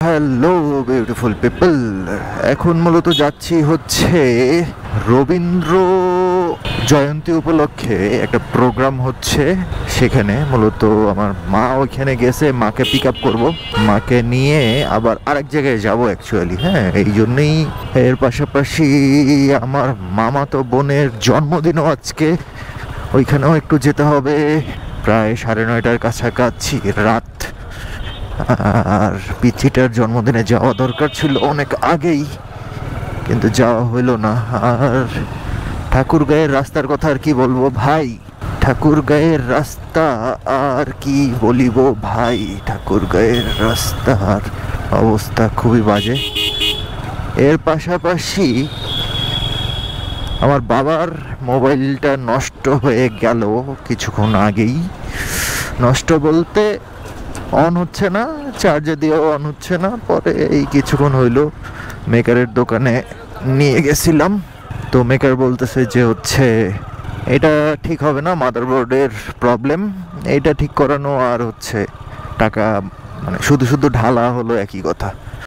Hello beautiful people, এখন মূলত যাচ্ছি হচ্ছে রবীন্দ্র জয়ন্তী উপলক্ষে একটা প্রোগ্রাম হচ্ছে। সেখানে মূলত আমার মা ওইখানে গেছে, মাকে পিক আপ করবো, মাকে নিয়ে আবার আরেক জায়গায় যাবো অ্যাকচুয়ালি। হ্যাঁ, এই জন্যই। এর পাশাপাশি আমার মামাতো বোনের জন্মদিনও আজকে, ওইখানেও একটু যেতে হবে। প্রায় 9:30টার কাছাকাছি রাত। আর পিচিটার জন্মদিনে যাওয়া দরকার ছিল অনেক আগেই, কিন্তু যাওয়া হইল না। আর ঠাকুরগাঁয়ের রাস্তার কথা আর কি বলবো ভাই, ঠাকুরগাঁয়ের রাস্তা আর কি বলিব ভাই, ঠাকুরগাঁয়ের রাস্তার অবস্থা খুবই বাজে। এর পাশাপাশি আমার বাবার মোবাইলটা নষ্ট হয়ে গেল কিছুক্ষণ আগেই। নষ্ট বলতে অন হচ্ছে না, চার্জে দিয়েও অন হচ্ছে না। পরে এই কিছুক্ষণ হইলো মেকারের দোকানে নিয়ে গেছিলাম, তো মেকার বলতেছে যে হচ্ছে এটা ঠিক হবে না, মাদারবোর্ডের প্রবলেম, এটা ঠিক করানো আর হচ্ছে টাকা মানে শুধু শুধু ঢালা হলো একই কথা।